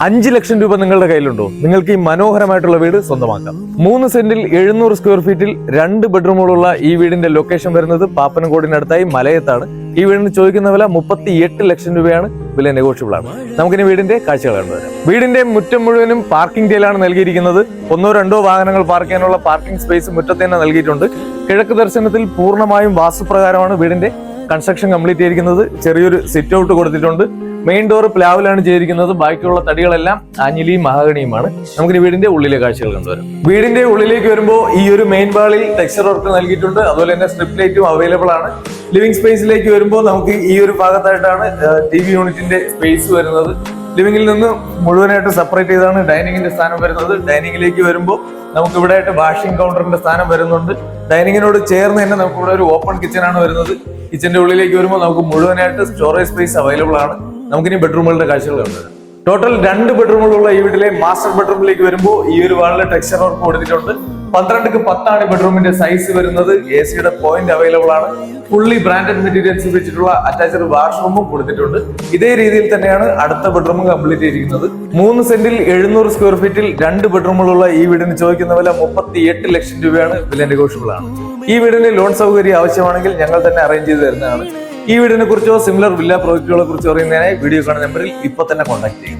5 ലക്ഷം രൂപ നിങ്ങളുടെ കയ്യിലുണ്ടോ? നിങ്ങൾക്ക് ഈ മനോഹരമായിട്ടുള്ള വീട് സ്വന്തമാക്കാം. 3 സെന്റിൽ 700 സ്ക്വയർ ഫീറ്റിൽ 2 ബെഡ്റൂമുകളുള്ള ഈ വീടിന്റെ ലൊക്കേഷൻ വരുന്നത് പാപ്പനംകോടിനടുത്തായി മലയത്താണ്. ഈ വീടിന് ചോദിക്കുന്ന വില 38 ലക്ഷം രൂപയാണ്. വില നെഗോഷ്യബിൾ ആണ്. നമുക്കിനി വീടിന്റെ കാഴ്ചകൾ കണ്ടുവരാം. വീടിന്റെ മുറ്റം മുഴുവനും പാർക്കിംഗ് ടൈലാണ് നൽകിയിരിക്കുന്നത്. 1-2 വാഹനങ്ങൾ പാർക്ക് ചെയ്യാനുള്ള പാർക്കിംഗ് സ്പേസ് മുറ്റത്ത് തന്നെ നൽകിയിട്ടുണ്ട്. കിഴക്ക് ദർശനത്തിൽ പൂർണ്ണമായും വാസ്തുപ്രകാരമാണ് വീടിന്റെ കൺസ്ട്രക്ഷൻ കംപ്ലീറ്റ് ചെയ്തിരിക്കുന്നത്. ചെറിയൊരു സിറ്റ് ഔട്ട് കൊടുത്തിട്ടുണ്ട്. മെയിൻ ഡോർ പ്ലാവിലാണ് ചെയ്തിരിക്കുന്നത്. ബാക്കിയുള്ള തടികളെല്ലാം ആഞ്ഞിലിയും മഹാഗണിയുമാണ്. നമുക്കിനി വീടിന്റെ ഉള്ളിലെ കാഴ്ചകൾ കണ്ടുവരാം. വീടിന്റെ ഉള്ളിലേക്ക് വരുമ്പോൾ ഈ ഒരു മെയിൻ വാളിൽ ടെക്സ്ചർ വർക്ക് നൽകിയിട്ടുണ്ട്. അതുപോലെ തന്നെ സ്ട്രിപ്പ് ലൈറ്റും അവൈലബിൾ ആണ്. ലിവിംഗ് സ്പേസിലേക്ക് വരുമ്പോൾ നമുക്ക് ഈ ഒരു ഭാഗത്തായിട്ടാണ് TV യൂണിറ്റിന്റെ സ്പേസ് വരുന്നത്. ലിവിംഗിൽ നിന്ന് മുഴുവനായിട്ട് സെപ്പറേറ്റ് ചെയ്താണ് ഡൈനിങ്ങിന്റെ സ്ഥാനം വരുന്നത്. ഡൈനിങ്ങിലേക്ക് വരുമ്പോൾ നമുക്ക് ഇവിടെ ആയിട്ട് വാഷിംഗ് കൗണ്ടറിന്റെ സ്ഥാനം വരുന്നുണ്ട്. ഡൈനിങ്ങിനോട് ചേർന്ന് തന്നെ നമുക്ക് ഇവിടെ ഒരു ഓപ്പൺ കിച്ചൺ ആണ് വരുന്നത്. കിച്ചന്റെ ഉള്ളിലേക്ക് വരുമ്പോൾ നമുക്ക് മുഴുവനായിട്ട് സ്റ്റോറേജ് സ്പേസ് അവൈലബിൾ ആണ്. നമുക്കിനി ബെഡ്റൂമുകളുടെ കാഴ്ചകൾ കണ്ടുവരാം. ടോട്ടൽ 2 ബെഡ്റൂമുകളുള്ള ഈ വീട്ടിലെ മാസ്റ്റർ ബെഡ്റൂമിലേക്ക് വരുമ്പോൾ ഈ ഒരു വാളിലെ ടെക്സ്ചർ വർക്ക് കൊടുത്തിട്ടുണ്ട്. 12x10 ബെഡ്റൂമിന്റെ സൈസ് വരുന്നത്. AC യുടെ പോയിന്റ് അവൈലബിൾ ആണ്. ഫുള്ളി ബ്രാൻഡഡ് മെറ്റീരിയൽസ് വെച്ചിട്ടുള്ള അറ്റാച്ച്ഡ് വാഷ്റൂമും കൊടുത്തിട്ടുണ്ട്. ഇതേ രീതിയിൽ തന്നെയാണ് അടുത്ത ബെഡ്റൂം കംപ്ലീറ്റ് ചെയ്തിരിക്കുന്നത്. 3 സെന്റിൽ 700 സ്ക്വയർ ഫീറ്റിൽ 2 ബെഡ്റൂമുകളുള്ള ഈ വീടിന് ചോദിക്കുന്ന വില 38 ലക്ഷം രൂപയാണ്. വില നെഗോഷ്യബിൾ ആണ്. ഈ വീടിന് ലോൺ സൗകര്യം ആവശ്യമാണെങ്കിൽ ഞങ്ങൾ തന്നെ അറേഞ്ച് ചെയ്ത് തരുന്നതാണ്. ഈ വീടിനെ കുറിച്ചോ സിമിലർ വില്ല പ്രോജക്റ്റുകളെ കുറിച്ചോ അറിയുന്നതിനായി വീഡിയോ കാണുന്ന നമ്പറിൽ ഇപ്പൊ തന്നെ കോൺടാക്ട് ചെയ്യും.